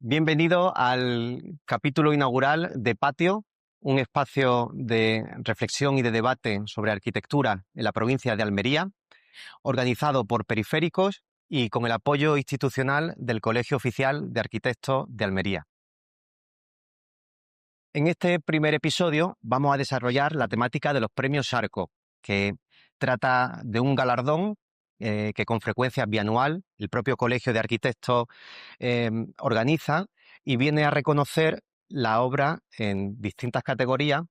Bienvenido al capítulo inaugural de Patio, un espacio de reflexión y de debate sobre arquitectura en la provincia de Almería, organizado por Periféricos y con el apoyo institucional del Colegio Oficial de Arquitectos de Almería. En este primer episodio vamos a desarrollar la temática de los premios Arco, que trata de un galardón que con frecuencia bianual el propio Colegio de Arquitectos organiza y viene a reconocer la obra en distintas categorías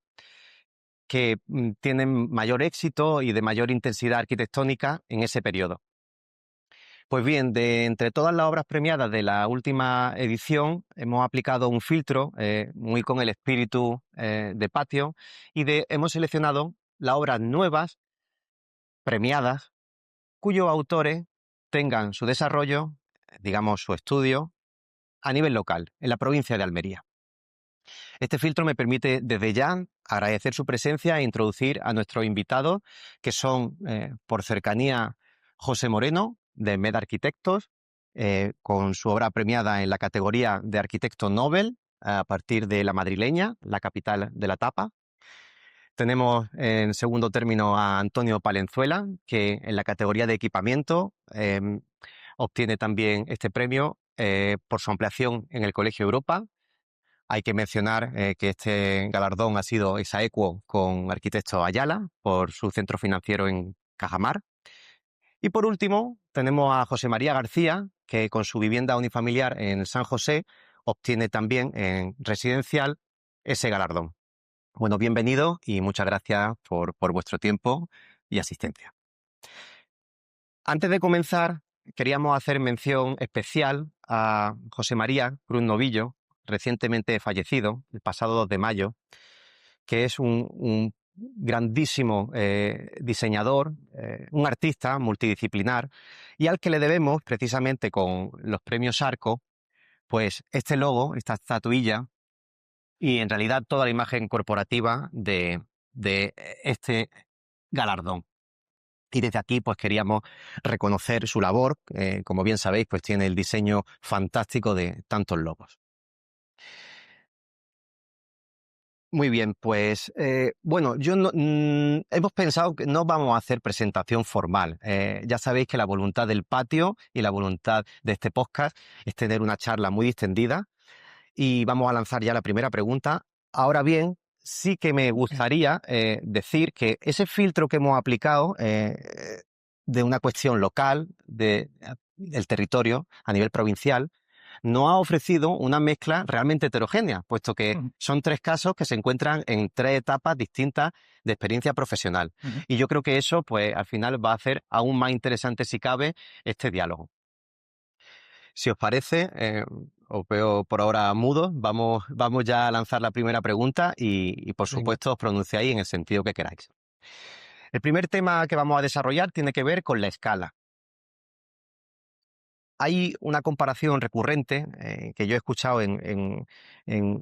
que tienen mayor éxito y de mayor intensidad arquitectónica en ese periodo. Pues bien, de entre todas las obras premiadas de la última edición, hemos aplicado un filtro muy con el espíritu de Patio y hemos seleccionado las obras nuevas, premiadas, cuyos autores tengan su desarrollo, digamos su estudio, a nivel local, en la provincia de Almería. Este filtro me permite desde ya agradecer su presencia e introducir a nuestros invitados, que son, por cercanía, José Moreno, de MED Arquitectos, con su obra premiada en la categoría de Arquitecto Nobel, a partir de La Madrileña, la capital de la tapa. Tenemos en segundo término a Antonio Palenzuela, que en la categoría de equipamiento obtiene también este premio por su ampliación en el Colegio Europa. Hay que mencionar que este galardón ha sido exaequo con Arquitectos Ayala por su centro financiero en Cajamar. Y por último, tenemos a José María García, que con su vivienda unifamiliar en San José obtiene también en residencial ese galardón. Bueno, bienvenido y muchas gracias por vuestro tiempo y asistencia. Antes de comenzar, queríamos hacer mención especial a José María Cruz Novillo, recientemente fallecido, el pasado 2 de mayo, que es un grandísimo diseñador, un artista multidisciplinar, y al que le debemos, precisamente con los premios Arco, pues este logo, esta estatuilla, y en realidad toda la imagen corporativa de este galardón. Y desde aquí pues queríamos reconocer su labor, como bien sabéis, pues tiene el diseño fantástico de tantos logos. Muy bien, pues bueno, hemos pensado que no vamos a hacer presentación formal. Ya sabéis que la voluntad del patio y la voluntad de este podcast es tener una charla muy distendida y vamos a lanzar ya la primera pregunta. Ahora bien, sí que me gustaría decir que ese filtro que hemos aplicado de una cuestión local, del territorio a nivel provincial, nos ha ofrecido una mezcla realmente heterogénea, puesto que son 3 casos que se encuentran en 3 etapas distintas de experiencia profesional. Y yo creo que eso, pues, al final va a hacer aún más interesante, si cabe, este diálogo. Si os parece, os veo por ahora mudos, vamos ya a lanzar la primera pregunta y por supuesto, os pronunciáis en el sentido que queráis. El primer tema que vamos a desarrollar tiene que ver con la escala. Hay una comparación recurrente que yo he escuchado en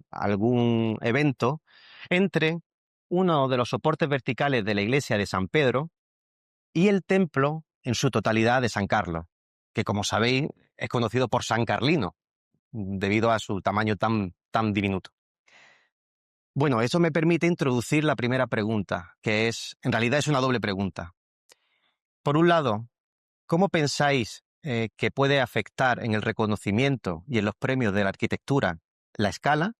algún evento entre uno de los soportes verticales de la iglesia de San Pedro y el templo en su totalidad de San Carlos, que como sabéis es conocido por San Carlino, debido a su tamaño tan diminuto. Bueno, eso me permite introducir la primera pregunta, que en realidad es una doble pregunta. Por un lado, ¿cómo pensáis que puede afectar en el reconocimiento y en los premios de la arquitectura la escala?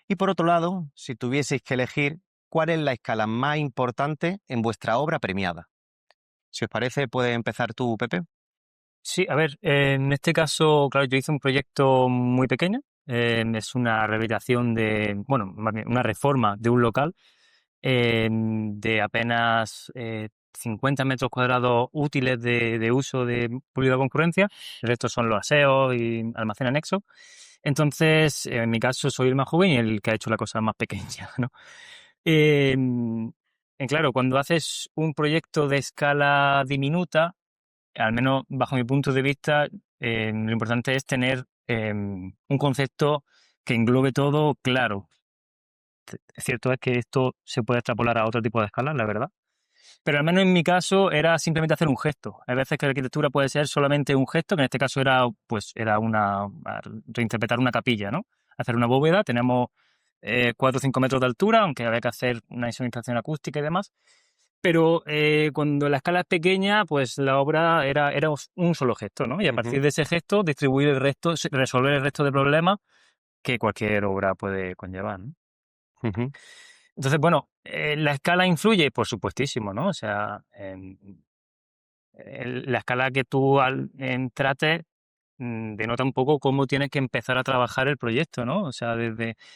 Y por otro lado, si tuvieseis que elegir, ¿cuál es la escala más importante en vuestra obra premiada? Si os parece, puedes empezar tú, Pepe. Sí, a ver, en este caso, claro, yo hice un proyecto muy pequeño, es una rehabilitación bueno, más bien una reforma de un local de apenas 50 metros cuadrados útiles de uso de pública concurrencia, el resto son los aseos y almacén anexo. Entonces, en mi caso, soy el más joven y el que ha hecho la cosa más pequeña, ¿no? Claro, cuando haces un proyecto de escala diminuta, al menos bajo mi punto de vista, lo importante es tener un concepto que englobe todo claro. Cierto es que esto se puede extrapolar a otro tipo de escalas, la verdad, Pero al menos en mi caso era simplemente hacer un gesto. Hay veces que la arquitectura puede ser solamente un gesto, que en este caso era, pues, era reinterpretar una capilla, ¿no? Hacer una bóveda, tenemos 4 o 5 metros de altura, aunque había que hacer una insonorización acústica y demás. Pero cuando la escala es pequeña, pues la obra era un solo gesto, ¿no? Y a partir Ujú, de ese gesto, distribuir el resto, resolver el resto de problemas que cualquier obra puede conllevar, ¿no? ujú. Entonces, bueno, ¿la escala influye? Por supuestísimo, ¿no? O sea, la escala que tú trates denota un poco cómo tienes que empezar a trabajar el proyecto, ¿no? O sea,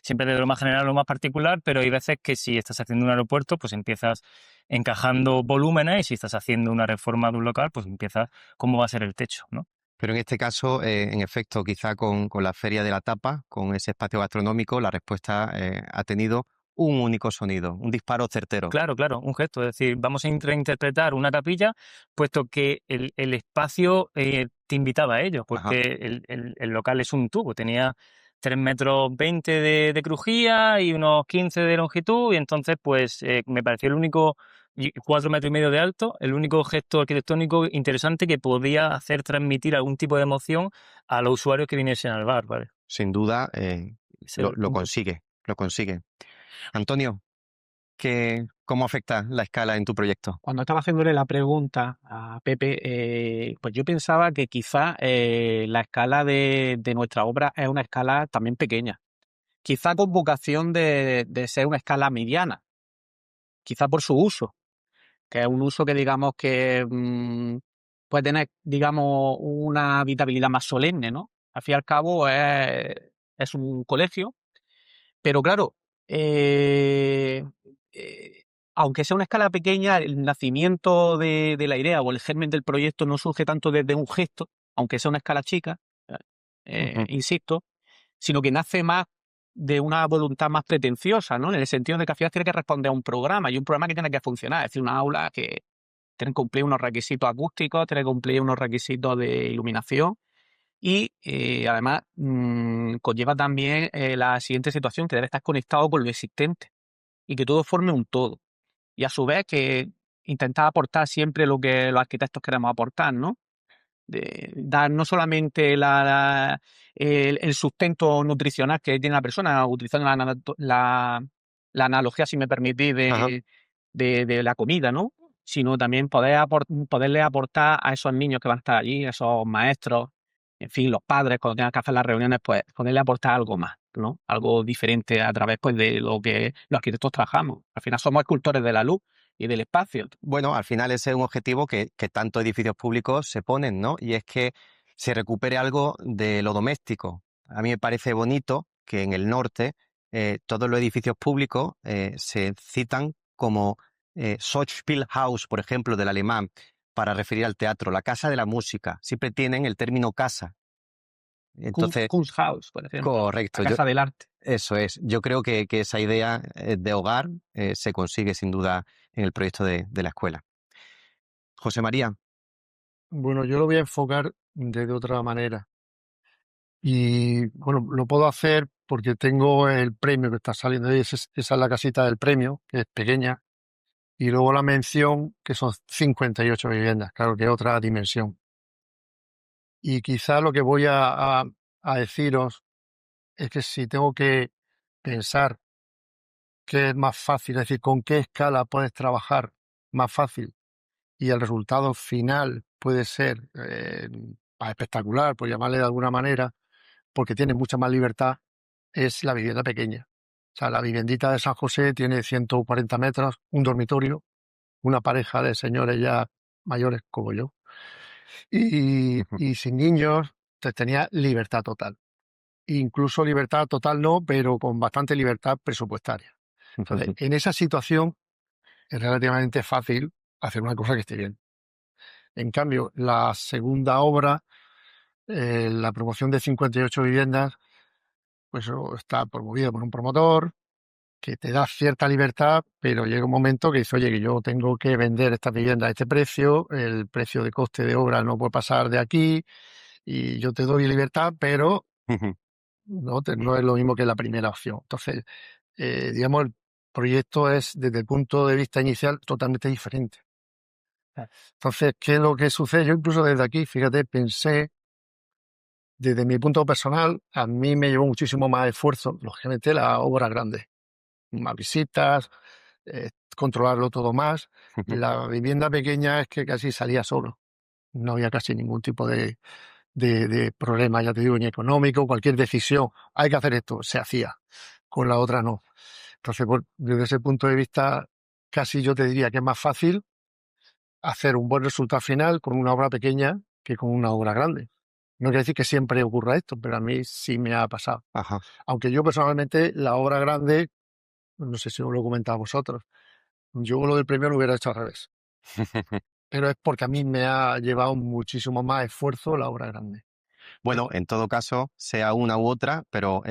siempre desde lo más general a lo más particular, pero hay veces que si estás haciendo un aeropuerto, pues empiezas encajando volúmenes y si estás haciendo una reforma de un local, pues empiezas cómo va a ser el techo, ¿no? Pero en este caso, en efecto, quizá con la Feria de la Tapa, con ese espacio gastronómico, la respuesta ha tenido un único sonido, un disparo certero. Claro, claro, un gesto. Es decir, vamos a reinterpretar una capilla, puesto que el espacio te invitaba a ello, Ajá. porque el local es un tubo, tenía 3,20 m de crujía y unos 15 de longitud, y entonces, pues, me pareció el único, y 4,5 m de alto, el único gesto arquitectónico interesante que podía hacer transmitir algún tipo de emoción a los usuarios que viniesen al bar, ¿vale? Sin duda, Ese era lo, el lo punto. consigue, lo consigue. Antonio, ¿cómo afecta la escala en tu proyecto? Cuando estaba haciéndole la pregunta a Pepe, pues yo pensaba que quizá la escala de nuestra obra es una escala también pequeña, quizá con vocación de ser una escala mediana, quizá por su uso, que es un uso que digamos que puede tener, digamos, una habitabilidad más solemne, ¿no? Al fin y al cabo es un colegio. Pero claro, eh, aunque sea una escala pequeña, el nacimiento de la idea o el germen del proyecto no surge tanto desde un gesto, aunque sea una escala chica, Ujú. insisto, sino que nace más de una voluntad más pretenciosa, ¿no? En el sentido de que al final tiene que responder a un programa y un programa que tiene que funcionar, es decir, una aula que tiene que cumplir unos requisitos acústicos, tiene que cumplir unos requisitos de iluminación y además conlleva también la siguiente situación, que debe estar conectado con lo existente y que todo forme un todo. Y a su vez que intentar aportar siempre lo que los arquitectos queremos aportar, ¿no? Dar no solamente el sustento nutricional que tiene la persona, utilizando la analogía, si me permitís, Ajá. de la comida, ¿no? Sino también poderle aportar a esos niños que van a estar allí, a esos maestros, en fin, los padres, cuando tengan que hacer las reuniones, pues poderle aportar algo más, ¿no? Algo diferente a través pues, de lo que los arquitectos trabajamos. Al final somos escultores de la luz y del espacio. Bueno, al final ese es un objetivo que tantos edificios públicos se ponen, ¿no? Y es que se recupere algo de lo doméstico. A mí me parece bonito que en el norte todos los edificios públicos se citan como Schauspielhaus, por ejemplo, del alemán, para referir al teatro, la casa de la música. Siempre tienen el término casa. Entonces, Kunsthaus, por ejemplo, ¿no? La correcto, casa del arte. eso es. Yo creo que esa idea de hogar se consigue sin duda en el proyecto de la escuela. José María. Bueno, yo lo voy a enfocar de otra manera. Y bueno, lo puedo hacer porque tengo el premio que está saliendo ahí. Esa es la casita del premio, que es pequeña. Y luego la mención, que son 58 viviendas. Claro que es otra dimensión. Y quizá lo que voy a deciros es que si tengo que pensar qué es más fácil, es decir, con qué escala puedes trabajar más fácil y el resultado final puede ser más espectacular, por llamarle de alguna manera, porque tiene mucha más libertad, es la vivienda pequeña. O sea, la viviendita de San José tiene 140 metros, un dormitorio, una pareja de señores ya mayores como yo, Ujú, y sin niños, entonces tenía libertad total. Incluso libertad total no, pero con bastante libertad presupuestaria. Entonces, ujú, en esa situación es relativamente fácil hacer una cosa que esté bien. En cambio, la segunda obra, la promoción de 58 viviendas, pues eso está promovida por un promotor que te da cierta libertad, pero llega un momento que dice, oye, que yo tengo que vender estas viviendas a este precio, el precio de coste de obra no puede pasar de aquí, y yo te doy libertad, pero ujú. no es lo mismo que la primera opción. Entonces, digamos, el proyecto es, desde el punto de vista inicial, totalmente diferente. Entonces, ¿qué es lo que sucede? Yo incluso desde aquí, fíjate, pensé, desde mi punto personal, a mí me llevó muchísimo más esfuerzo, lógicamente, la obra grande. Más visitas, controlarlo todo más. La vivienda pequeña es que casi salía solo. No había casi ningún tipo de problema, ya te digo, ni económico, cualquier decisión. Hay que hacer esto, se hacía. Con la otra no. Entonces, desde ese punto de vista, casi yo te diría que es más fácil hacer un buen resultado final con una obra pequeña que con una obra grande. No quiere decir que siempre ocurra esto, pero a mí sí me ha pasado. Ajá. Aunque yo personalmente, la obra grande, no sé si os lo he comentado a vosotros, yo lo del premio lo hubiera hecho al revés. Pero es porque a mí me ha llevado muchísimo más esfuerzo la obra grande. Bueno, en todo caso, sea una u otra, pero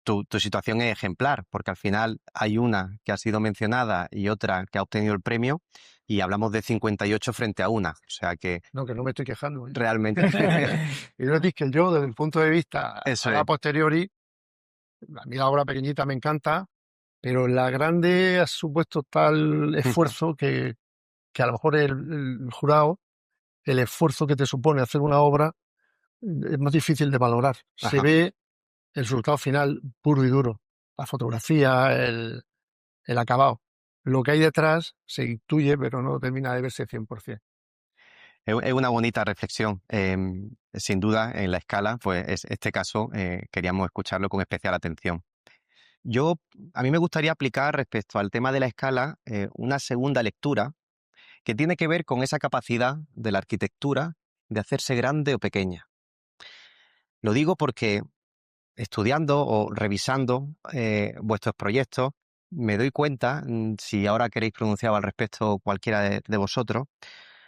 tu situación es ejemplar, porque al final hay una que ha sido mencionada y otra que ha obtenido el premio, y hablamos de 58 frente a una. O sea que No, que no me estoy quejando. realmente Y no es que yo, desde el punto de vista eso a es. posteriori, a mí la obra pequeñita me encanta, pero la grande ha supuesto tal esfuerzo que a lo mejor el jurado, el esfuerzo que te supone hacer una obra, es más difícil de valorar. Se Ajá. ve el resultado final puro y duro. La fotografía, el acabado. Lo que hay detrás se intuye, pero no termina de verse 100%. Es una bonita reflexión. Sin duda, en la escala, pues este caso queríamos escucharlo con especial atención. A mí me gustaría aplicar respecto al tema de la escala una segunda lectura que tiene que ver con esa capacidad de la arquitectura de hacerse grande o pequeña. Lo digo porque estudiando o revisando vuestros proyectos, me doy cuenta, si ahora queréis pronunciar al respecto cualquiera de vosotros,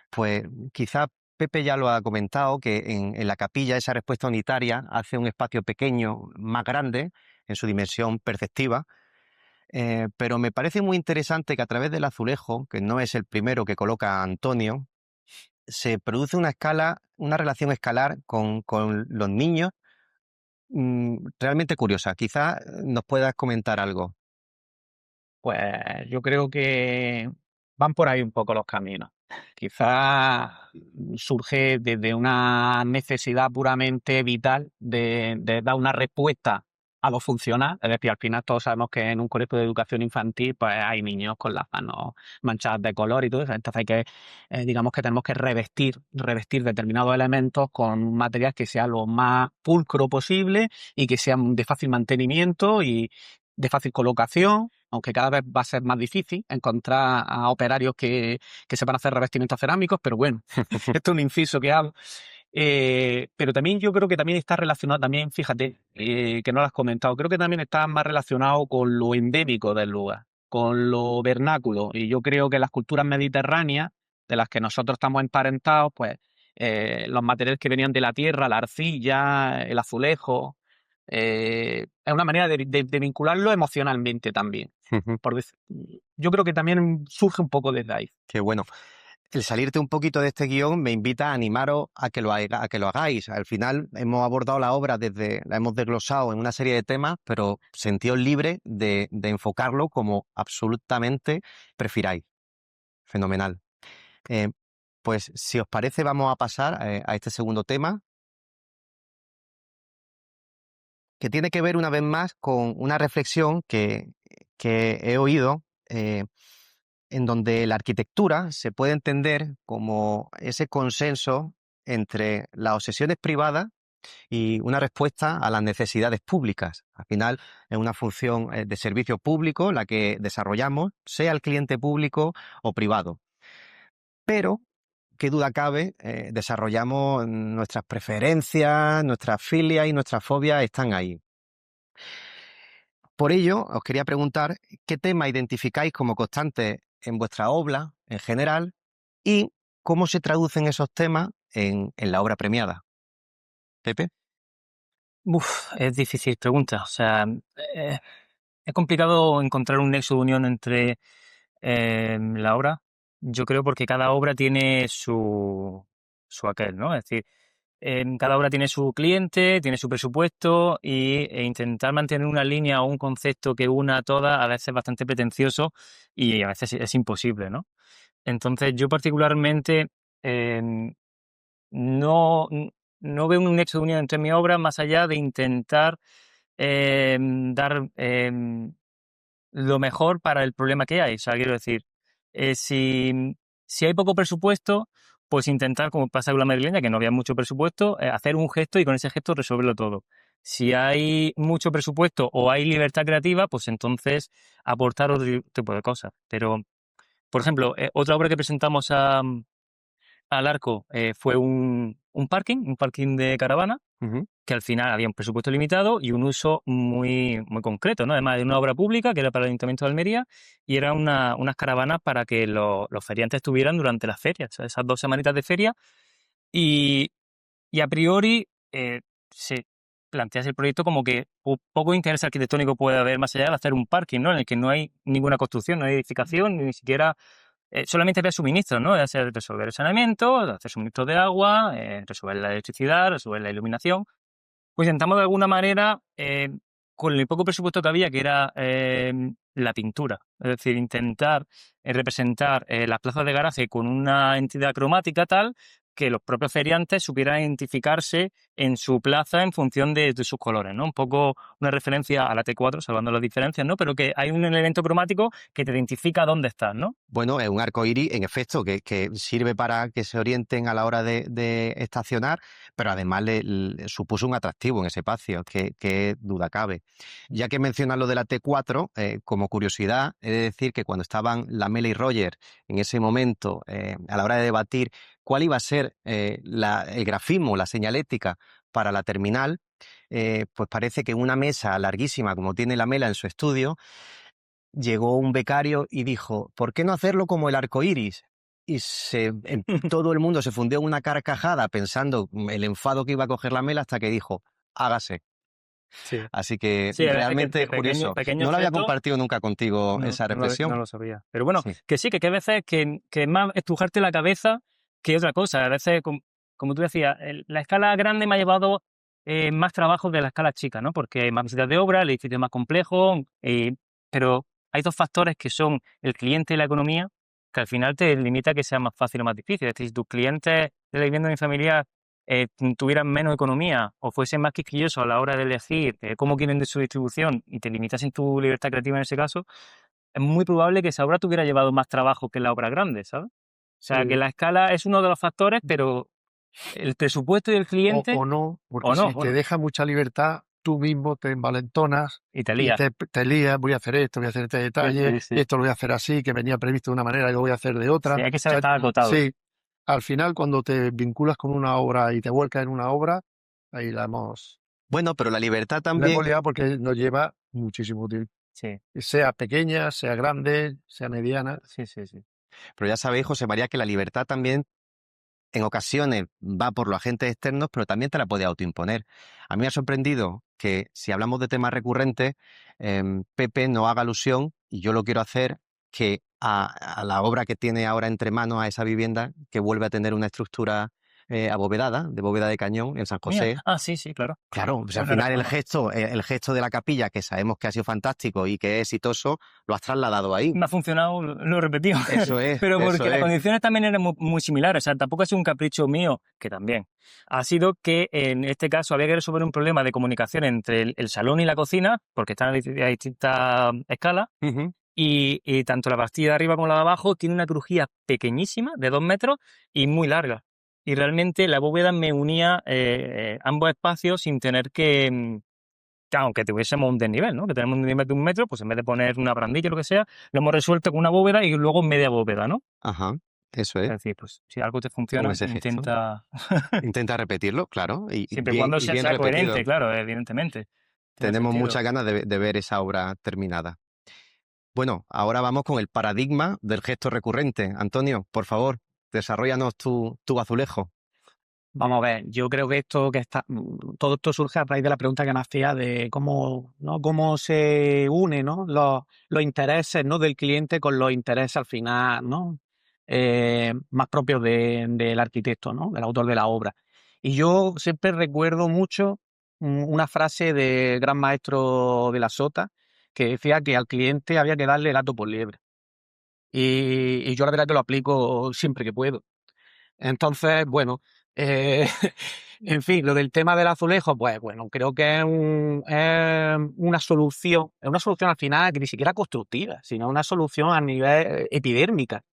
pues quizá Pepe ya lo ha comentado, que en la capilla esa respuesta unitaria hace un espacio pequeño más grande en su dimensión perceptiva, pero me parece muy interesante que a través del azulejo, que no es el primero que coloca Antonio, se produce una relación escalar con los niños realmente curiosa. Quizás nos puedas comentar algo. Pues yo creo que van por ahí un poco los caminos. Quizás surge desde una necesidad puramente vital de dar una respuesta a lo funcional. Es decir, al final todos sabemos que en un colegio de educación infantil pues hay niños con las manos manchadas de color y todo eso. Entonces hay que, digamos que tenemos que revestir determinados elementos con un material que sea lo más pulcro posible y que sea de fácil mantenimiento y de fácil colocación, aunque cada vez va a ser más difícil encontrar a operarios que sepan hacer revestimientos cerámicos, pero bueno, esto es un inciso que hago. Pero también yo creo que también está relacionado, también fíjate, que no lo has comentado, creo que también está más relacionado con lo endémico del lugar, con lo vernáculo. Y yo creo que las culturas mediterráneas, de las que nosotros estamos emparentados, pues los materiales que venían de la tierra, la arcilla, el azulejo, es una manera de vincularlo emocionalmente también. Yo creo que también surge un poco desde ahí. Qué bueno. El salirte un poquito de este guión me invita a animaros a que lo hagáis. Al final hemos abordado la obra la hemos desglosado en una serie de temas, pero sentíos libres de enfocarlo como absolutamente prefiráis. Fenomenal. Pues si os parece, vamos a pasar a este segundo tema, que tiene que ver una vez más con una reflexión que he oído, en donde la arquitectura se puede entender como ese consenso entre las obsesiones privadas y una respuesta a las necesidades públicas. Al final es una función de servicio público la que desarrollamos, sea el cliente público o privado. Pero, qué duda cabe, desarrollamos nuestras preferencias, nuestras filias y nuestras fobias están ahí. Por ello, os quería preguntar qué tema identificáis como constante en vuestra obra en general y cómo se traducen esos temas en la obra premiada. Pepe. Es difícil pregunta. O sea, es complicado encontrar un nexo de unión entre la obra. Yo creo porque cada obra tiene su aquel, ¿no? Es decir, cada obra tiene su cliente, tiene su presupuesto e intentar mantener una línea o un concepto que una a todas a veces es bastante pretencioso y a veces es imposible, ¿no? Entonces, yo particularmente no, no veo un nexo de unión entre mi obra más allá de intentar dar lo mejor para el problema que hay. O sea, quiero decir, si hay poco presupuesto, pues intentar, como pasa con la madrileña, que no había mucho presupuesto, hacer un gesto y con ese gesto resolverlo todo. Si hay mucho presupuesto o hay libertad creativa, pues entonces aportar otro tipo de cosas. Pero, por ejemplo, otra obra que presentamos al Arco fue un parking de caravana, Ujú. que al final había un presupuesto limitado y un uso muy, muy concreto, ¿no? Además de una obra pública que era para el Ayuntamiento de Almería y era unas caravanas para que los feriantes estuvieran durante las ferias, o sea, esas 2 semanitas de feria. Y, y a priori se plantea el proyecto como que poco interés arquitectónico puede haber más allá de hacer un parking, ¿no? En el que no hay ninguna construcción, no hay edificación, ni siquiera solamente había suministros, ¿no? Es resolver el saneamiento, hacer suministro de agua, resolver la electricidad, resolver la iluminación. Pues intentamos de alguna manera, con el poco presupuesto que había, que era la pintura, es decir, intentar representar las plazas de garaje con una entidad cromática tal que los propios feriantes supieran identificarse en su plaza en función de sus colores, ¿no? Un poco una referencia a la T4, salvando las diferencias, ¿no? Pero que hay un elemento cromático que te identifica dónde estás, ¿no? Bueno, es un arco iris, en efecto, que sirve para que se orienten a la hora de estacionar, pero además le supuso un atractivo en ese espacio, que duda cabe. Ya que mencionas lo de la T4, como curiosidad, he de decir que cuando estaban Lamela y Roger en ese momento, a la hora de debatir cuál iba a ser el grafismo, la señalética para la terminal, pues parece que en una mesa larguísima, como tiene Lamela en su estudio, llegó un becario y dijo, ¿por qué no hacerlo como el arco iris? Y todo el mundo se fundió en una carcajada pensando el enfado que iba a coger la mela hasta que dijo, hágase. Sí. Así que Sí, la verdad es realmente que es curioso. pequeño No lo había gesto. compartido nunca contigo No, esa no reflexión. lo sabía. Pero bueno, Sí. que sí, que hay veces que es más estrujarte la cabeza que otra cosa. A veces, como tú decías, la escala grande me ha llevado más trabajo de la escala chica, ¿no? Porque hay más visitas de obra, el edificio es más complejo, pero hay 2 factores que son el cliente y la economía, que al final te limita a que sea más fácil o más difícil. Es decir, si tus clientes de la vivienda unifamiliar tuvieran menos economía o fuesen más quisquillosos a la hora de elegir cómo quieren de su distribución y te limitas en tu libertad creativa en ese caso, es muy probable que esa obra te hubiera llevado más trabajo que la obra grande, ¿sabes? O sea, que Sí. la escala es uno de los factores, pero el presupuesto y el cliente, O no, porque o no, si te bueno, deja mucha libertad, tú mismo te envalentonas y te y lías. te lías, voy a hacer esto, voy a hacer este detalle, Sí, sí. esto lo voy a hacer así, que venía previsto de una manera y lo voy a hacer de otra. Sí, O hay que saber sea, estar acotado. sí, al final cuando te vinculas con una obra y te vuelcas en una obra, ahí Bueno, pero la libertad la hemos también, liado porque nos lleva muchísimo tiempo. Sí, Sea pequeña, sea grande, sea mediana. sí, sí, sí. pero ya sabéis, José María, que la libertad también en ocasiones va por los agentes externos, pero también te la puede autoimponer. A mí me ha sorprendido que si hablamos de temas recurrentes, Pepe no haga alusión, y yo lo quiero hacer, que a la obra que tiene ahora entre manos, a esa vivienda, que vuelve a tener una estructura abovedada, de bóveda de cañón en San Mía. José. Ah, sí, sí, claro. Claro, pues al Buena final reforma. el gesto de la capilla, que sabemos que ha sido fantástico y que es exitoso, lo has trasladado ahí. Me ha funcionado, lo he repetido. Eso es, Pero eso porque las es. condiciones también eran muy similares. O sea, tampoco ha sido un capricho mío, que también. Ha sido que en este caso había que resolver un problema de comunicación entre el salón y la cocina, porque están a distintas escalas, Ujú. y tanto la pastilla de arriba como la de abajo tiene una crujía pequeñísima, de 2 metros, y muy larga. Y realmente la bóveda me unía ambos espacios sin tener que aunque tuviésemos un desnivel, ¿no? Que tenemos un desnivel de 1 metro, pues en vez de poner una barandilla o lo que sea, lo hemos resuelto con una bóveda y luego media bóveda, ¿no? Ajá, eso Es es, decir, pues si algo te con funciona, ese gesto. intenta, Intenta repetirlo, claro, y siempre y cuando bien sea coherente, repetido. claro, evidentemente. Tiene Tenemos sentido. muchas ganas de ver esa obra terminada. Bueno, ahora vamos con el paradigma del gesto recurrente. Antonio, por favor, desarróllanos tu azulejo. Vamos a ver, yo creo que todo esto surge a raíz de la pregunta que me hacía de cómo, ¿no? Cómo se une, ¿no? Los intereses, ¿no? del cliente con los intereses al final, ¿no? Más propios del arquitecto, ¿no? Del autor de la obra. Y yo siempre recuerdo mucho una frase del gran maestro de la Sota que decía que al cliente había que darle el hato por liebre. y yo la verdad que lo aplico siempre que puedo. Entonces, bueno, en fin, lo del tema del azulejo, pues bueno, creo que es una solución al final que ni siquiera constructiva, sino una solución a nivel epidérmica,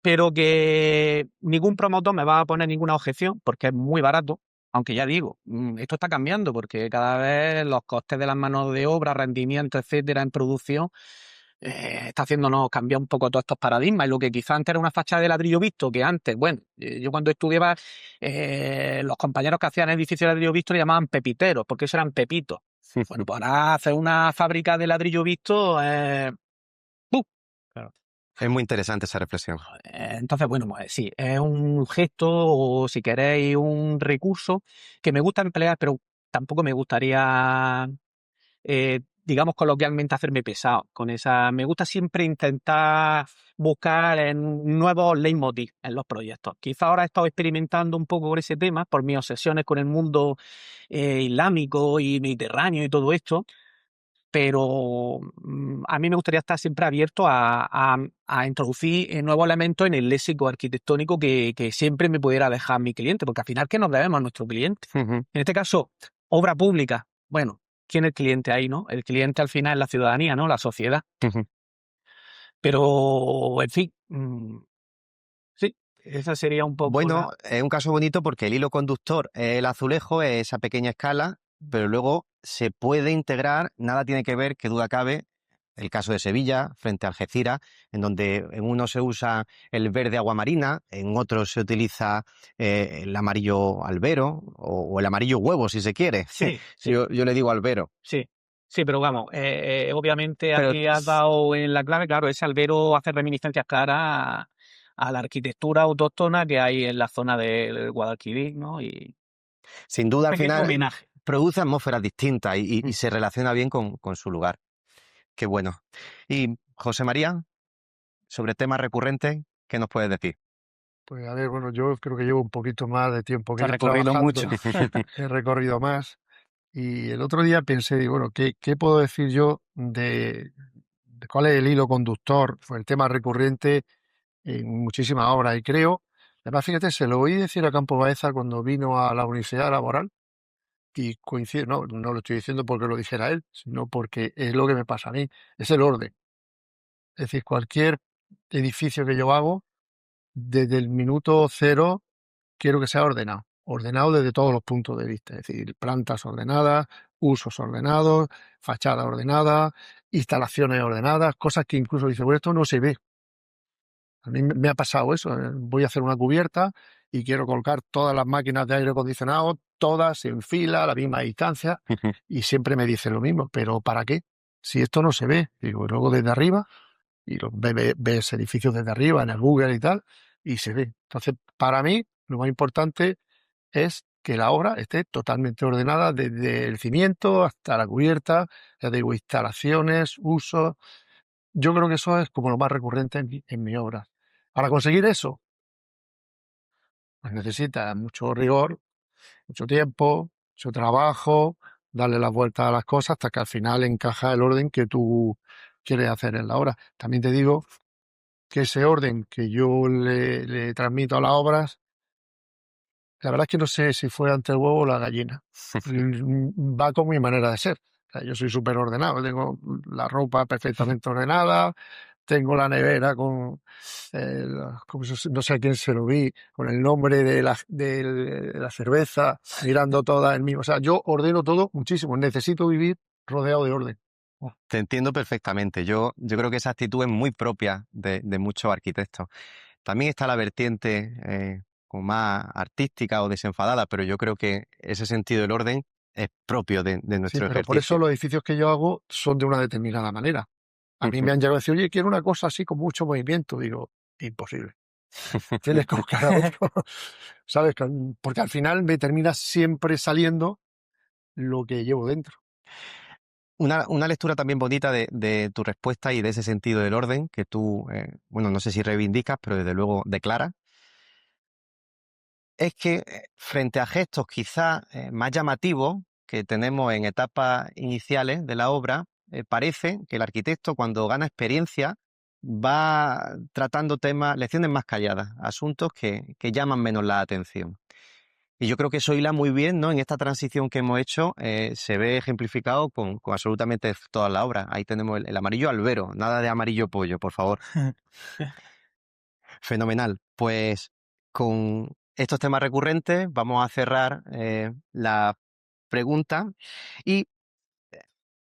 pero que ningún promotor me va a poner ninguna objeción porque es muy barato, aunque ya digo, esto está cambiando porque cada vez los costes de las manos de obra, rendimiento, etcétera, en producción, está haciéndonos cambiar un poco todos estos paradigmas. Y lo que quizá antes era una fachada de ladrillo visto, que antes, bueno, yo cuando estudiaba, los compañeros que hacían edificios de ladrillo visto le llamaban pepiteros, porque eso eran pepitos. Bueno, pues ahora hacer una fábrica de ladrillo visto, ¡pum! Claro. Es muy interesante esa reflexión. Entonces, bueno, pues sí, es un gesto o si queréis un recurso que me gusta emplear, pero tampoco me gustaría, digamos coloquialmente, hacerme pesado con esa. Me gusta siempre intentar buscar en nuevos leitmotiv en los proyectos. Quizá ahora he estado experimentando un poco con ese tema por mis obsesiones con el mundo islámico y mediterráneo y todo esto, pero a mí me gustaría estar siempre abierto a introducir nuevos elementos en el léxico arquitectónico que siempre me pudiera dejar mi cliente, porque al final, ¿qué nos debemos a nuestro cliente? Ujú. En este caso, obra pública. Bueno, ¿quién es el cliente ahí, no? El cliente al final es la ciudadanía, ¿no? La sociedad. Ujú. Pero, en fin, sí, esa sería un poco Bueno, es un caso bonito porque el hilo conductor es el azulejo, es esa pequeña escala, pero luego se puede integrar, nada tiene que ver, que duda cabe, el caso de Sevilla frente a Algeciras, en donde en uno se usa el verde aguamarina, en otro se utiliza el amarillo albero o el amarillo huevo, si se quiere. Sí, sí. Yo le digo albero. Sí, sí, pero vamos, obviamente Pero aquí has dado en la clave, claro, ese albero hace reminiscencias claras a la arquitectura autóctona que hay en la zona del Guadalquivir, ¿no? Y sin duda al pequeño final homenaje. produce atmósferas distintas y Mm. se relaciona bien con su lugar. Qué bueno. Y José María, sobre temas recurrentes, ¿qué nos puedes decir? Pues a ver, bueno, yo creo que llevo un poquito más de tiempo Se que ha él recorrido mucho. trabajando, he recorrido más. Y el otro día pensé, digo, bueno, ¿qué puedo decir yo de cuál es el hilo conductor o el tema recurrente en muchísimas obras? Y creo, además, fíjate, se lo oí decir a Campo Baeza cuando vino a la Universidad Laboral y coincide, no lo estoy diciendo porque lo dijera él, sino porque es lo que me pasa a mí, es el orden. Es decir, cualquier edificio que yo hago, desde el minuto cero, quiero que sea ordenado. Ordenado desde todos los puntos de vista. Es decir, plantas ordenadas, usos ordenados, fachada ordenada, instalaciones ordenadas, cosas que incluso dice, bueno, esto no se ve. A mí me ha pasado eso. Voy a hacer una cubierta y quiero colocar todas las máquinas de aire acondicionado, todas en fila, a la misma distancia, y siempre me dicen lo mismo. ¿Pero para qué? Si esto no se ve. Digo, y luego desde arriba, y ves edificios desde arriba en el Google y tal, y se ve. Entonces, para mí, lo más importante es que la obra esté totalmente ordenada desde el cimiento hasta la cubierta, ya digo, instalaciones, usos. Yo creo que eso es como lo más recurrente en mi obra. Para conseguir eso, pues necesita mucho rigor, mucho tiempo, mucho trabajo, darle las vueltas a las cosas hasta que al final encaja el orden que tú quieres hacer en la obra. También te digo que ese orden que yo le transmito a las obras, la verdad es que no sé si fue ante el huevo o la gallina. Va con mi manera de ser. O sea, yo soy súper ordenado, tengo la ropa perfectamente ordenada, tengo la nevera con, no sé a quién se lo vi, con el nombre de la cerveza, mirando toda el mismo. O sea, yo ordeno todo muchísimo, necesito vivir rodeado de orden. Te entiendo perfectamente. Yo creo que esa actitud es muy propia de muchos arquitectos. También está la vertiente como más artística o desenfadada, pero yo creo que ese sentido del orden es propio de Sí, nuestro pero por eso ejercicio. los edificios que yo hago son de una determinada manera. A mí me han llegado a decir, oye, quiero una cosa así con mucho movimiento. Digo, imposible. Tienes que buscar a otro, ¿sabes? Porque al final me termina siempre saliendo lo que llevo dentro. Una lectura también bonita de tu respuesta y de ese sentido del orden que tú, bueno, no sé si reivindicas, pero desde luego declaras, es que frente a gestos quizás más llamativos que tenemos en etapas iniciales de la obra, parece que el arquitecto cuando gana experiencia va tratando temas, lecciones más calladas, asuntos que llaman menos la atención. Y yo creo que eso hila muy bien, ¿no? En esta transición que hemos hecho, se ve ejemplificado con absolutamente toda la obra. Ahí tenemos el amarillo albero, nada de amarillo pollo, por favor. Fenomenal. Pues con estos temas recurrentes vamos a cerrar la pregunta y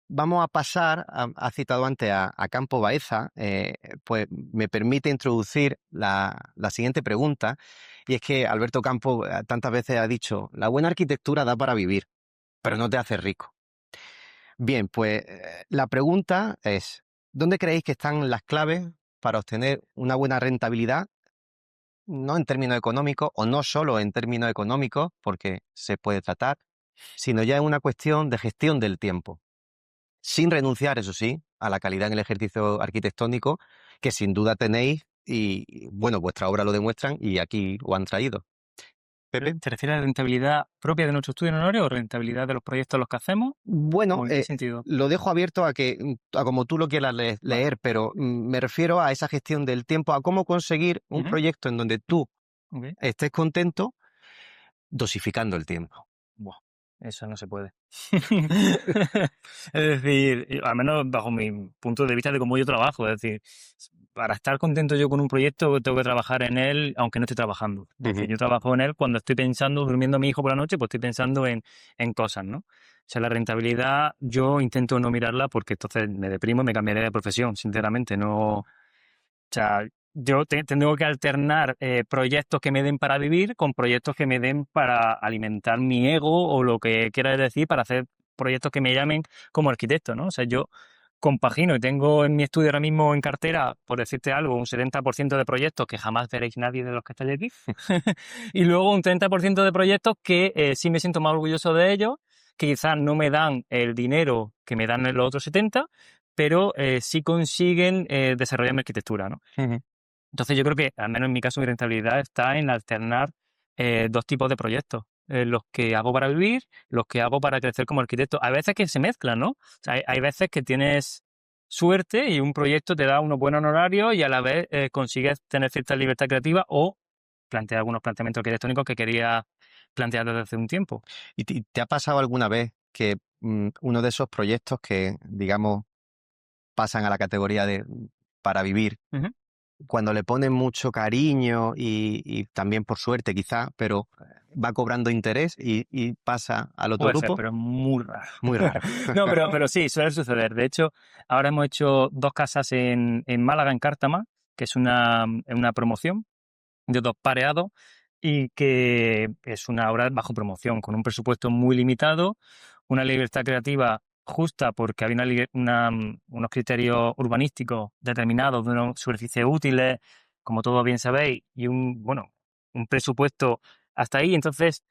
vamos a pasar, has citado antes a Campo Baeza, pues me permite introducir la siguiente pregunta, y es que Alberto Campo tantas veces ha dicho, la buena arquitectura da para vivir, pero no te hace rico. Bien, pues la pregunta es, ¿dónde creéis que están las claves para obtener una buena rentabilidad? No en términos económicos, o no solo en términos económicos, porque se puede tratar, sino ya en una cuestión de gestión del tiempo. Sin renunciar, eso sí, a la calidad en el ejercicio arquitectónico, que sin duda tenéis, y bueno, vuestra obra lo demuestran y aquí lo han traído. Pepe. ¿Te refieres a la rentabilidad propia de nuestro estudio en honorio o rentabilidad de los proyectos los que hacemos? Bueno, ¿O en qué sentido? lo dejo abierto a que, a como tú lo quieras leer, pero me refiero a esa gestión del tiempo, a cómo conseguir un Ujú. proyecto en donde tú Ok. estés contento, dosificando el tiempo. Buah, eso no se puede. Es decir, al menos bajo mi punto de vista de cómo yo trabajo, es decir, para estar contento yo con un proyecto tengo que trabajar en él aunque no esté trabajando. Es decir, Ujú. yo trabajo en él cuando estoy pensando, durmiendo a mi hijo por la noche, pues estoy pensando en cosas, ¿no? O sea, la rentabilidad yo intento no mirarla porque entonces me deprimo y me cambiaré de profesión, sinceramente, no. O sea, yo tengo que alternar proyectos que me den para vivir con proyectos que me den para alimentar mi ego o lo que quiera decir, para hacer proyectos que me llamen como arquitecto, ¿no? O sea, yo compagino y tengo en mi estudio ahora mismo en cartera, por decirte algo, un 70% de proyectos que jamás veréis nadie de los que estáis aquí, y luego un 30% de proyectos que sí me siento más orgulloso de ellos, que quizás no me dan el dinero que me dan los otros 70, pero sí consiguen desarrollar mi arquitectura, ¿no? Ujú. Entonces yo creo que, al menos en mi caso, mi rentabilidad está en alternar dos tipos de proyectos. Los que hago para vivir, los que hago para crecer como arquitecto. Hay veces que se mezclan, ¿no? O sea, hay veces que tienes suerte y un proyecto te da unos buenos honorarios y a la vez consigues tener cierta libertad creativa o plantear algunos planteamientos arquitectónicos que quería plantear desde hace un tiempo. ¿Y te ha pasado alguna vez que uno de esos proyectos que, digamos, pasan a la categoría de para vivir, Ujú. cuando le ponen mucho cariño y también por suerte quizá, pero va cobrando interés y pasa al otro Puede ser, grupo? pero es muy raro. Muy raro. No, pero sí, suele suceder. De hecho, ahora hemos hecho dos casas en Málaga, en Cártama, que es una promoción de dos pareados y que es una obra bajo promoción, con un presupuesto muy limitado, una libertad creativa justa porque había unos criterios urbanísticos determinados de unas superficies útiles, como todos bien sabéis, y un presupuesto hasta ahí. Entonces,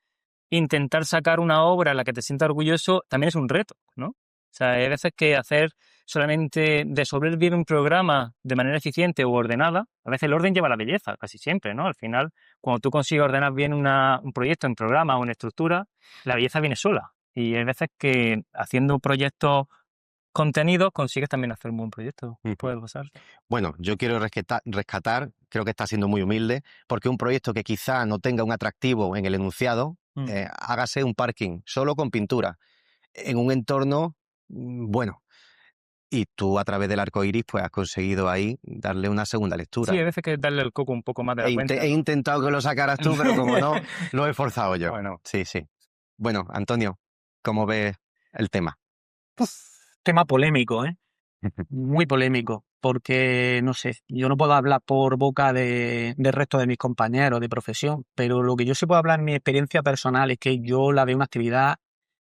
intentar sacar una obra en la que te sientas orgulloso también es un reto, ¿no? O sea, hay veces que hacer solamente resolver bien un programa de manera eficiente o ordenada, a veces el orden lleva a la belleza, casi siempre, ¿no? Al final, cuando tú consigues ordenar bien un proyecto en programa o en estructura, la belleza viene sola. Y hay veces que haciendo proyectos contenidos consigues también hacer un buen proyecto. Ujú. Puede pasar. Bueno, yo quiero rescatar, creo que está siendo muy humilde, porque un proyecto que quizá no tenga un atractivo en el enunciado, hágase un parking solo con pintura, en un entorno bueno. Y tú a través del arco iris pues has conseguido ahí darle una segunda Sí, lectura. hay veces que darle el coco un poco más de la cuenta, He ¿no? intentado que lo sacaras tú, pero como no, lo he forzado yo. Bueno, Sí, sí. Bueno, Antonio, ¿cómo ves el tema? Tema polémico, ¿eh? Muy polémico, porque, no sé, yo no puedo hablar por boca del resto de mis compañeros de profesión, pero lo que yo sí puedo hablar en mi experiencia personal es que yo la veo una actividad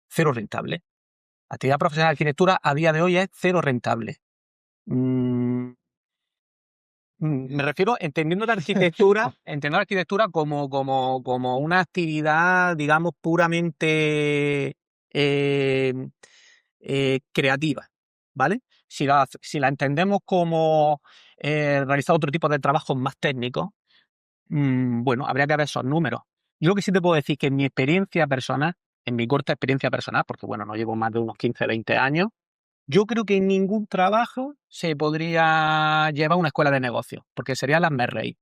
cero rentable. La actividad profesional de arquitectura a día de hoy es cero rentable. Mm, Me refiero entendiendo entendiendo la arquitectura como una actividad, digamos, puramente eh, creativa, ¿vale? Si la entendemos como realizar otro tipo de trabajos más técnicos, bueno, habría que ver esos números. Yo lo que sí te puedo decir que en mi experiencia personal, en mi corta experiencia personal, porque bueno, no llevo más de unos 15, 20 años, Yo creo que en ningún trabajo se podría llevar una escuela de negocios, porque sería el hazme-reír.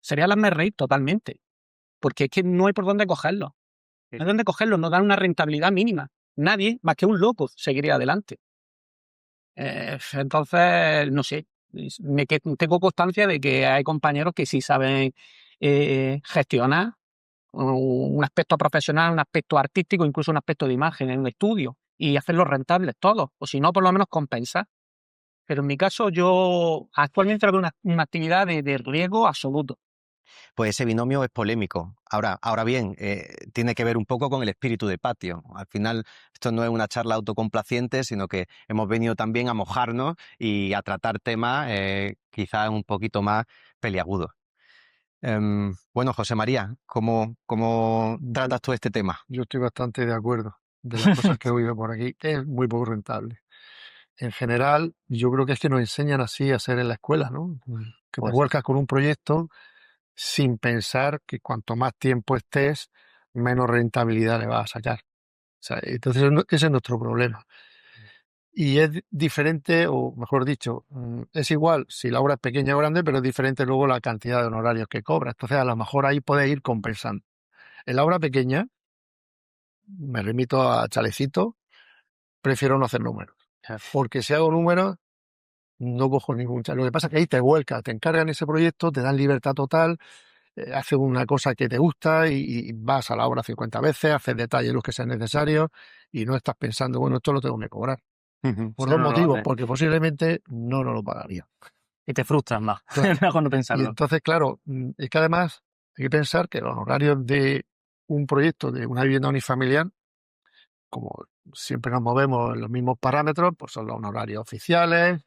Sería el hazme-reír totalmente, porque es que no hay por dónde cogerlo. No hay dónde cogerlo, no dan una rentabilidad mínima. Nadie, más que un loco, seguiría adelante. Entonces, no sé, tengo constancia de que hay compañeros que sí saben gestionar un aspecto profesional, un aspecto artístico, incluso un aspecto de imagen en un estudio y hacerlo rentables todos, o si no, por lo menos compensar. Pero en mi caso, yo actualmente hago una actividad de riesgo absoluto. Pues ese binomio es polémico. Ahora bien, tiene que ver un poco con el espíritu de patio. Al final, esto no es una charla autocomplaciente, sino que hemos venido también a mojarnos y a tratar temas quizás un poquito más peliagudos. Bueno, José María, ¿cómo Yo, tratas tú este tema? yo estoy bastante de acuerdo. De las cosas que he oído por aquí, es muy poco rentable. En general, yo creo que es que nos enseñan así a hacer en la escuela, ¿no? Que te Pues sí. vuelcas con un proyecto sin pensar que cuanto más tiempo estés, menos rentabilidad le vas a sacar. O sea, entonces ese es nuestro problema. Y es diferente, o mejor dicho, es igual si la obra es pequeña o grande, pero es diferente luego la cantidad de honorarios que cobra. Entonces, a lo mejor ahí puedes ir compensando. En la obra pequeña, me remito a Chalecito, prefiero no hacer números. Porque si hago números, no cojo ningún chale. Lo que pasa es que ahí te vuelcas, te encargan ese proyecto, te dan libertad total, haces una cosa que te gusta y vas a la obra 50 veces, haces detalles los que sean necesarios y no estás pensando, bueno, esto lo tengo que cobrar. Por dos No lo motivos, haces. porque posiblemente no nos lo pagaría. Y te frustras más. Claro. Es mejor no Y pensarlo. entonces, claro, es que además hay que pensar que los honorarios de un proyecto de una vivienda unifamiliar, como siempre nos movemos en los mismos parámetros, pues son los honorarios oficiales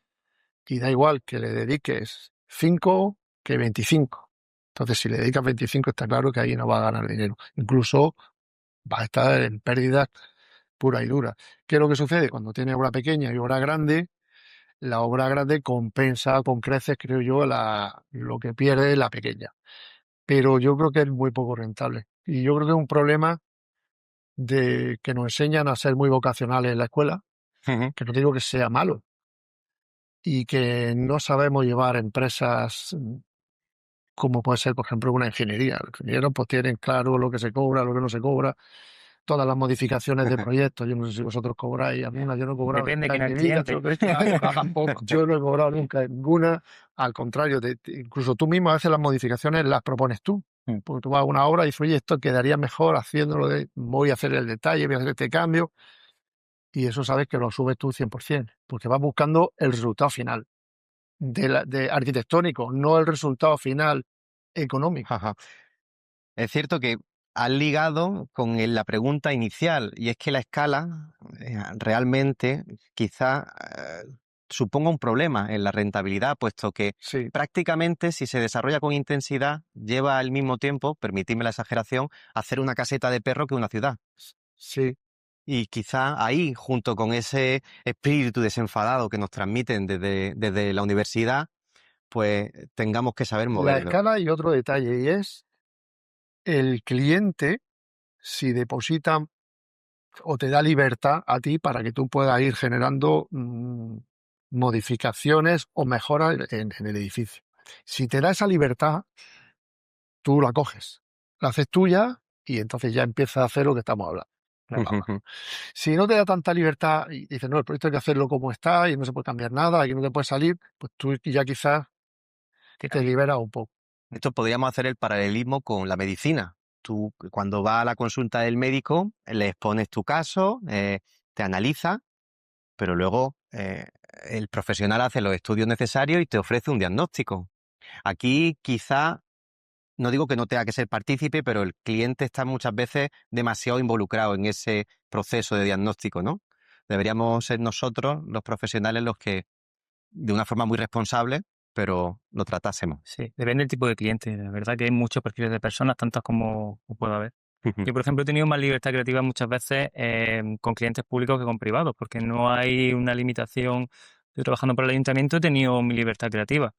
y da igual que le dediques 5 que 25. Entonces, si le dedicas 25, está claro que ahí no va a ganar dinero. Incluso va a estar en pérdidas pura y dura. ¿Qué es lo que sucede? Cuando tiene obra pequeña y obra grande, la obra grande compensa con creces, creo yo, lo que pierde la pequeña. Pero yo creo que es muy poco rentable. Y yo creo que es un problema de que nos enseñan a ser muy vocacionales en la escuela, Ujú. que no digo que sea malo, y que no sabemos llevar empresas como puede ser, por ejemplo, una ingeniería. Los ingenieros pues tienen claro lo que se cobra, lo que no se cobra, todas las modificaciones de proyectos. Yo no sé si vosotros cobráis alguna, yo no he cobrado Depende de nunca quién en es el mi vida, cliente. Tampoco. yo no he cobrado nunca ninguna. Al contrario, incluso tú mismo a veces las modificaciones las propones tú. Mm. Porque tú vas a una obra y dices, oye, esto quedaría mejor haciéndolo voy a hacer el detalle, voy a hacer este cambio. Y eso sabes que lo subes tú 100%, porque vas buscando el resultado final de arquitectónico, no el resultado final económico. Ajá. Es cierto que has ligado con la pregunta inicial, y es que la escala realmente quizá suponga un problema en la rentabilidad, puesto que Sí, prácticamente si se desarrolla con intensidad, lleva al mismo tiempo, permitidme la exageración, hacer una caseta de perro que una ciudad. sí. Y quizá ahí, junto con ese espíritu desenfadado que nos transmiten desde la universidad, pues tengamos que saber La moverlo. escala y otro detalle, y es el cliente si deposita o te da libertad a ti para que tú puedas ir generando modificaciones o mejoras en el edificio. Si te da esa libertad, tú la coges, la haces tuya y entonces ya empiezas a hacer lo que estamos hablando. Si no te da tanta libertad y dices, no, el proyecto hay que hacerlo como está y no se puede cambiar nada, y no te puede salir, pues tú ya quizás te liberas un poco. Esto podríamos hacer el paralelismo con la medicina. Tú, cuando vas a la consulta del médico, le expones tu caso, te analiza, pero luego el profesional hace los estudios necesarios y te ofrece un diagnóstico. Aquí quizá, no digo que no tenga que ser partícipe, pero el cliente está muchas veces demasiado involucrado en ese proceso de diagnóstico, ¿no? Deberíamos ser nosotros, los profesionales, los que, de una forma muy responsable, pero lo tratásemos. Sí, depende del tipo de cliente. La verdad que hay muchos perfiles de personas, tantas como pueda haber. Yo, por ejemplo, he tenido más libertad creativa muchas veces con clientes públicos que con privados, porque no hay una limitación. Yo trabajando para el ayuntamiento he tenido mi libertad creativa.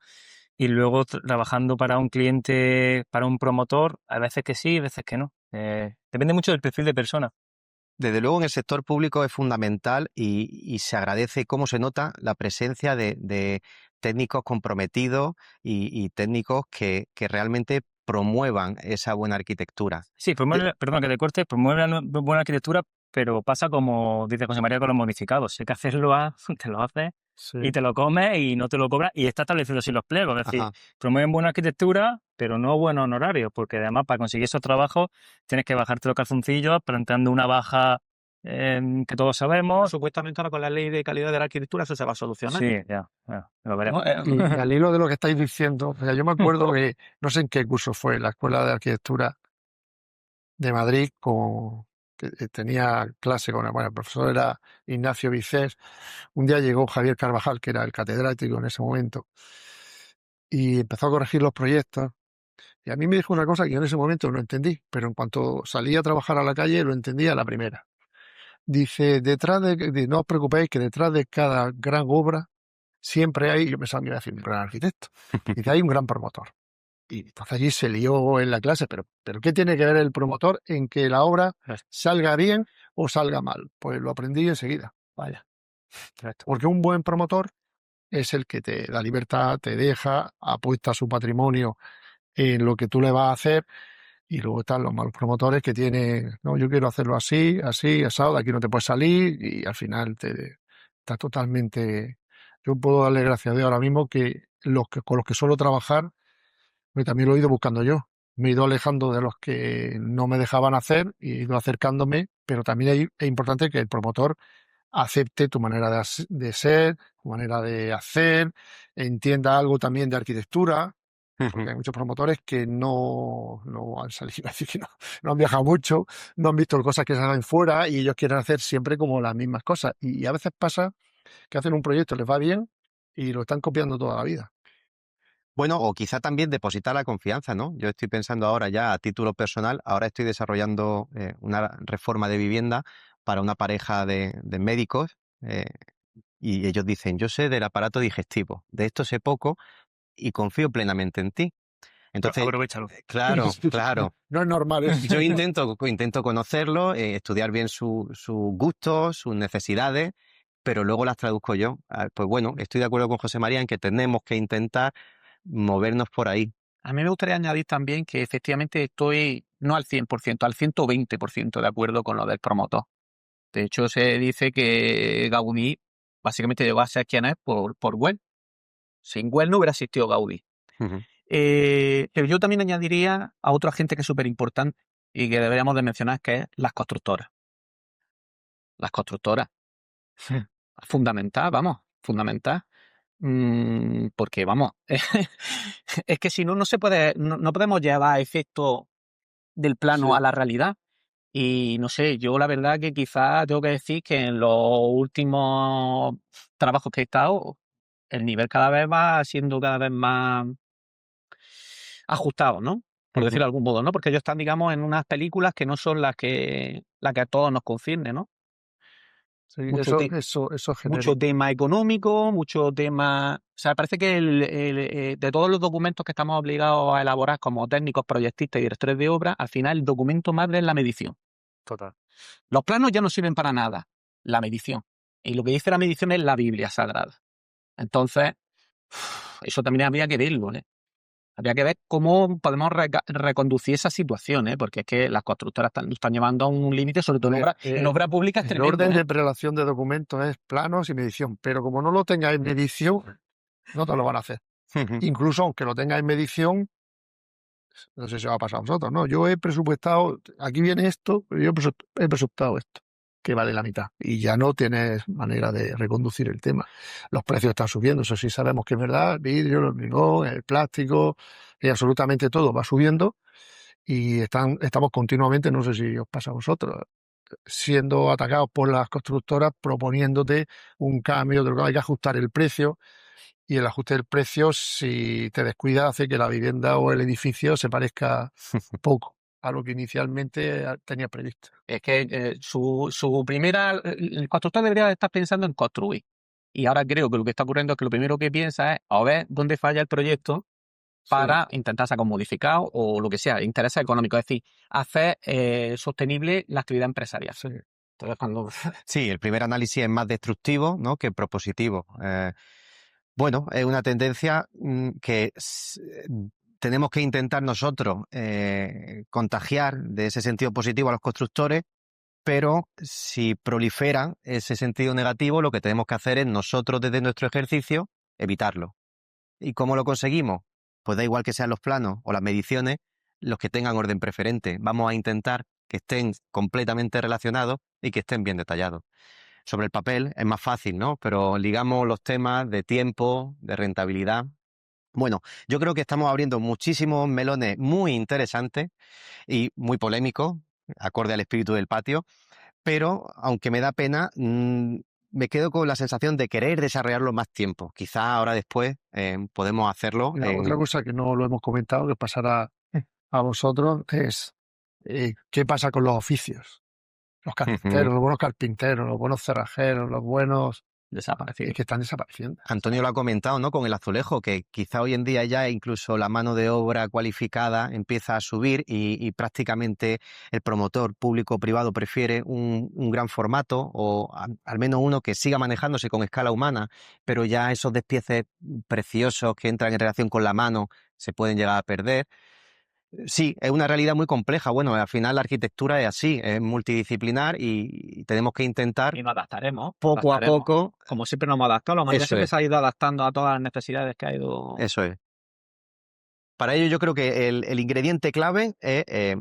Y luego trabajando para un cliente, para un promotor, a veces que sí, a veces que no. Depende mucho del perfil de persona. Desde luego en el sector público es fundamental y se agradece cómo se nota la presencia de técnicos comprometidos y técnicos que realmente promuevan esa buena arquitectura. Sí, perdón que te corte, promueve la buena arquitectura, pero pasa como dice José María con los modificados. Si hay que hacerlo, te lo haces y Sí. te lo comes y no te lo cobras y está establecido así los pliegos. Es decir, Ajá. promueven buena arquitectura, pero no buenos honorarios, porque además para conseguir esos trabajos tienes que bajarte los calzoncillos planteando una baja que todos sabemos. Supuestamente ahora con la ley de calidad de la arquitectura eso se va a solucionar. Sí, ya, lo veremos. Y al hilo de lo que estáis diciendo, o sea, yo me acuerdo que, no sé en qué curso fue, la Escuela de Arquitectura de Madrid, que tenía clase con el profesor era Ignacio Vicés. Un día llegó Javier Carvajal, que era el catedrático en ese momento, y empezó a corregir los proyectos. Y a mí me dijo una cosa que yo en ese momento no entendí, pero en cuanto salí a trabajar a la calle lo entendí a la primera. Dice, no os preocupéis que detrás de cada gran obra siempre hay, yo pensaba que iba a decir un gran arquitecto, dice, hay un gran promotor. Y entonces allí se lió en la clase, pero ¿qué tiene que ver el promotor en que la obra salga bien o salga mal? Pues lo aprendí enseguida. Vaya. Porque un buen promotor es el que te da libertad, te deja, apuesta su patrimonio en lo que tú le vas a hacer. Y luego están los malos promotores que tienen, no, yo quiero hacerlo así, así, asado, de aquí no te puedes salir y al final está totalmente... Yo puedo darle gracias a Dios ahora mismo que con los que suelo trabajar, porque también lo he ido buscando yo. Me he ido alejando de los que no me dejaban hacer y he ido acercándome, pero también es importante que el promotor acepte tu manera de ser, tu manera de hacer, entienda algo también de arquitectura, porque hay muchos promotores que no han salido, así que no han viajado mucho, no han visto cosas que se hacen fuera y ellos quieren hacer siempre como las mismas cosas. Y a veces pasa que hacen un proyecto, les va bien y lo están copiando toda la vida. Bueno, o quizá también depositar la confianza, ¿no? Yo estoy pensando ahora ya a título personal, ahora estoy desarrollando una reforma de vivienda para una pareja de médicos y ellos dicen, yo sé del aparato digestivo, de esto sé poco y confío plenamente en ti. Entonces, Aprovechalo. claro, claro. No es normal eso. Yo intento conocerlo, estudiar bien sus gustos, sus necesidades, pero luego las traduzco yo. Pues bueno, estoy de acuerdo con José María en que tenemos que intentar movernos por ahí. A mí me gustaría añadir también que efectivamente estoy no al 100%, al 120% de acuerdo con lo del promotor. De hecho, se dice que Gaudí básicamente llegó a ser quien es por Güell. Sin Güell no hubiera existido Gaudí. Ujú. Pero yo también añadiría a otro agente que es súper importante y que deberíamos de mencionar, que es las constructoras. Las constructoras. Fundamental, vamos, fundamental. Porque, vamos, es que si no, no se puede, no podemos llevar efectos del plano Sí. a la realidad. Y no sé, yo la verdad que quizás tengo que decir que en los últimos trabajos que he estado, el nivel cada vez va siendo cada vez más ajustado, ¿no? Por decirlo de algún modo, ¿no? Porque ellos están, digamos, en unas películas que no son las que a todos nos concierne, ¿no? Sí, Mucho, eso genera. mucho tema económico, mucho tema... O sea, parece que de todos los documentos que estamos obligados a elaborar como técnicos, proyectistas y directores de obra, al final el documento madre es la medición. Total. Los planos ya no sirven para nada, la medición. Y lo que dice la medición es la Biblia Sagrada. Entonces, eso también habría que verlo, ¿eh? Habría que ver cómo podemos reconducir esa situación, ¿eh? Porque es que las constructoras están llevando a un límite, sobre todo en obra pública, es El tremendo, orden ¿eh? de prelación de documentos es planos y medición, pero como no lo tenga en medición, no te lo van a hacer. Incluso aunque lo tenga en medición, no sé si va a pasar a vosotros, ¿no? Yo he presupuestado, aquí viene esto, pero yo he presupuestado esto, que vale la mitad. Y ya no tienes manera de reconducir el tema. Los precios están subiendo, eso sí sabemos que es verdad, el vidrio, el hormigón, el plástico, y absolutamente todo va subiendo. Y estamos continuamente, no sé si os pasa a vosotros, siendo atacados por las constructoras proponiéndote un cambio, de lo que hay que ajustar el precio. Y el ajuste del precio, si te descuidas, hace que la vivienda o el edificio se parezca poco a lo que inicialmente tenía previsto. Es que el constructor debería estar pensando en construir. Y ahora creo que lo que está ocurriendo es que lo primero que piensa es a ver dónde falla el proyecto para intentar sacar un modificado o lo que sea, intereses económicos. Es decir, hacer sostenible la actividad empresarial. Sí. Entonces, cuando... Sí, el primer análisis es más destructivo, ¿no?, que propositivo. Bueno, es una tendencia que tenemos que intentar nosotros contagiar de ese sentido positivo a los constructores, pero si prolifera ese sentido negativo, lo que tenemos que hacer es nosotros desde nuestro ejercicio evitarlo. ¿Y cómo lo conseguimos? Pues da igual que sean los planos o las mediciones los que tengan orden preferente. Vamos a intentar que estén completamente relacionados y que estén bien detallados. Sobre el papel es más fácil, ¿no? Pero ligamos los temas de tiempo, de rentabilidad. Bueno, yo creo que estamos abriendo muchísimos melones muy interesantes y muy polémicos, acorde al espíritu del patio, pero aunque me da pena, me quedo con la sensación de querer desarrollarlo más tiempo. Quizá ahora después podemos hacerlo Mira, otra cosa que no lo hemos comentado, que pasará a vosotros, es qué pasa con los oficios. Los carpinteros, los buenos carpinteros, los buenos cerrajeros, los buenos... Desaparecido. Es que están desapareciendo. Antonio lo ha comentado, ¿no?, con el azulejo, que quizá hoy en día ya incluso la mano de obra cualificada empieza a subir y prácticamente el promotor público-privado prefiere un gran formato o al menos uno que siga manejándose con escala humana, pero ya esos despieces preciosos que entran en relación con la mano se pueden llegar a perder. Sí, es una realidad muy compleja. Bueno, al final la arquitectura es así, es multidisciplinar y tenemos que intentar Y nos adaptaremos. poco a poco. Como siempre nos hemos adaptado, la humanidad Eso siempre es. se ha ido adaptando a todas las necesidades que ha ido... Eso es. Para ello yo creo que el ingrediente clave es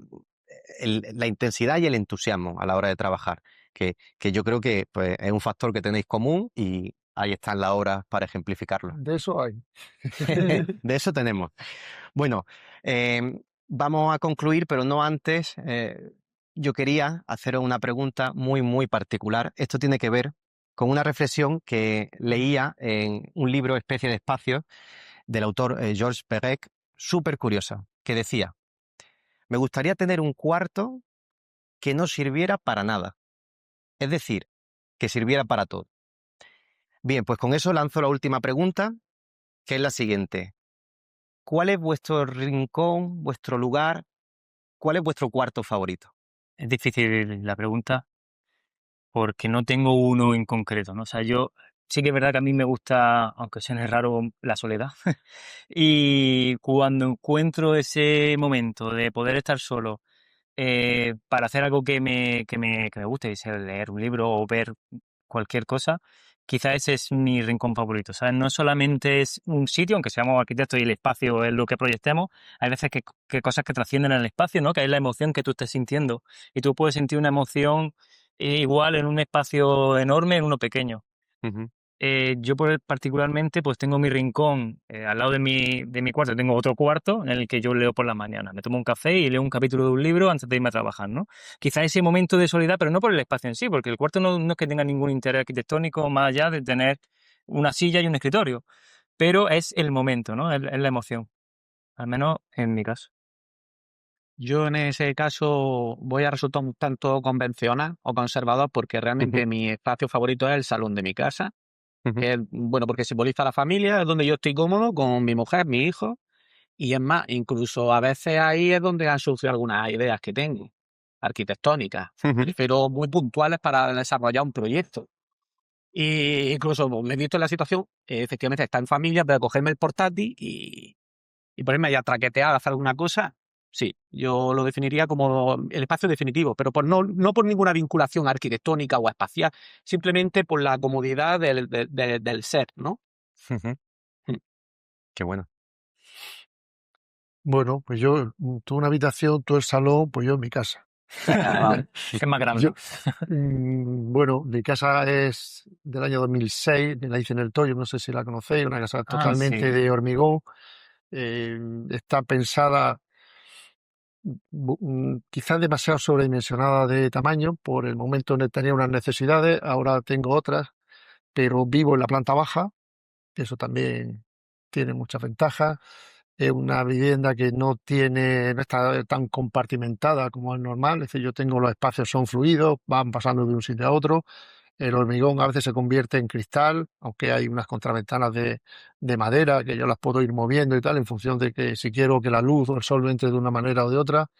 la intensidad y el entusiasmo a la hora de trabajar, que yo creo que pues, es un factor que tenéis común y ahí están las horas para ejemplificarlo. De eso hay. De eso tenemos. Bueno, vamos a concluir, pero no antes. Yo quería haceros una pregunta muy, muy particular. Esto tiene que ver con una reflexión que leía en un libro, Especie de Espacios, del autor Georges Perec, súper curiosa, que decía: me gustaría tener un cuarto que no sirviera para nada. Es decir, que sirviera para todo. Bien, pues con eso lanzo la última pregunta, que es la siguiente. ¿Cuál es vuestro rincón, vuestro lugar? ¿Cuál es vuestro cuarto favorito? Es difícil la pregunta porque no tengo uno en concreto, ¿no? O sea, yo sí que es verdad que a mí me gusta, aunque suene raro, la soledad. Y cuando encuentro ese momento de poder estar solo para hacer algo que me guste, sea leer un libro o ver cualquier cosa, quizá ese es mi rincón favorito, ¿sabes? No solamente es un sitio, aunque seamos arquitectos y el espacio es lo que proyectemos, hay veces que cosas que trascienden en el espacio, ¿no? Que es la emoción que tú estés sintiendo. Y tú puedes sentir una emoción igual en un espacio enorme, en uno pequeño. Ujú. Yo particularmente pues tengo mi rincón al lado de mi cuarto, tengo otro cuarto en el que yo leo por la mañana. Me tomo un café y leo un capítulo de un libro antes de irme a trabajar, ¿no? Quizá ese momento de soledad, pero no por el espacio en sí, porque el cuarto no es que tenga ningún interés arquitectónico más allá de tener una silla y un escritorio, pero es el momento, ¿no? Es la emoción, al menos en mi caso. Yo en ese caso voy a resultar un tanto convencional o conservador porque realmente mi espacio favorito es el salón de mi casa, Ujú. que es, bueno, porque simboliza la familia, es donde yo estoy cómodo con mi mujer, mi hijo, y es más, incluso a veces ahí es donde han surgido algunas ideas que tengo, arquitectónicas, Ujú. pero muy puntuales para desarrollar un proyecto. Y incluso pues, me he visto en la situación, efectivamente, está en familia, pero cogerme el portátil y ponerme ahí a traquetear, a hacer alguna cosa, sí, yo lo definiría como el espacio definitivo, pero no por ninguna vinculación arquitectónica o espacial, simplemente por la comodidad del ser, ¿no? Ujú. Mm. Qué bueno. Bueno, pues yo, tú una habitación, tú el salón, pues yo en mi casa. Es más grande, Yo, ¿no? bueno, mi casa es del año 2006, la hice en El Toyo, no sé si la conocéis, una casa Ah, totalmente sí. de hormigón. Está pensada quizás demasiado sobredimensionada de tamaño por el momento en el que tenía unas necesidades, ahora tengo otras, pero vivo en la planta baja, que eso también tiene muchas ventajas. Es una vivienda que no está tan compartimentada como es normal, es decir, yo tengo los espacios son fluidos, van pasando de un sitio a otro. El hormigón a veces se convierte en cristal, aunque hay unas contraventanas de madera que yo las puedo ir moviendo y tal, en función de que si quiero que la luz o el sol entre de una manera o de otra.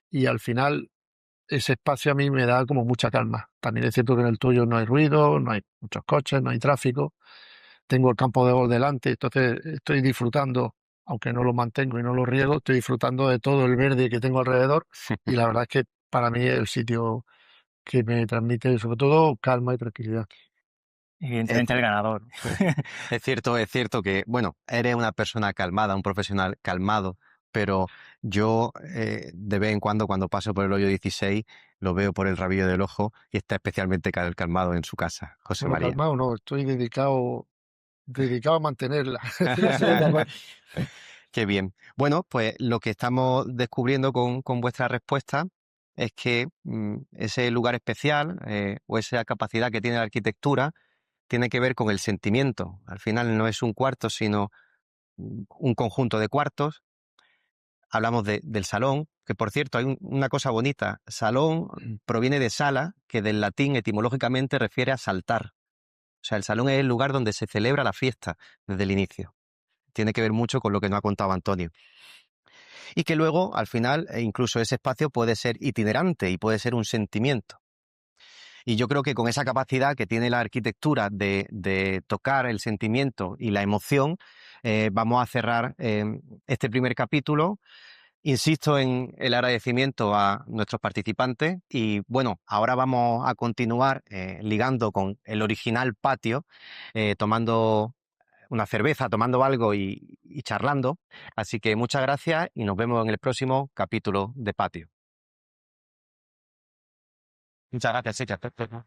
Y al final ese espacio a mí me da como mucha calma. También es cierto que en el tuyo no hay ruido, no hay muchos coches, no hay tráfico. Tengo el campo de golf delante, entonces estoy disfrutando, aunque no lo mantengo y no lo riego, estoy disfrutando de todo el verde que tengo alrededor y la verdad es que para mí es el sitio que me transmite sobre todo calma y tranquilidad. Evidentemente el ganador. Es cierto que, bueno, eres una persona calmada, un profesional calmado, pero yo de vez en cuando paso por el hoyo 16, lo veo por el rabillo del ojo y está especialmente calmado en su casa, José Bueno, María. calmado no, estoy dedicado a mantenerla. La segunda parte. Qué bien. Bueno, pues lo que estamos descubriendo con vuestra respuesta es que ese lugar especial o esa capacidad que tiene la arquitectura tiene que ver con el sentimiento. Al final no es un cuarto, sino un conjunto de cuartos. Hablamos del salón, que por cierto hay una cosa bonita. Salón proviene de sala, que del latín etimológicamente refiere a saltar. O sea, el salón es el lugar donde se celebra la fiesta desde el inicio. Tiene que ver mucho con lo que nos ha contado Antonio. Y que luego, al final, incluso ese espacio puede ser itinerante y puede ser un sentimiento. Y yo creo que con esa capacidad que tiene la arquitectura de tocar el sentimiento y la emoción, vamos a cerrar este primer capítulo. Insisto en el agradecimiento a nuestros participantes y bueno, ahora vamos a continuar ligando con el original patio, tomando una cerveza, tomando algo y charlando. Así que muchas gracias y nos vemos en el próximo capítulo de Patio. Muchas gracias, sí, perfecto.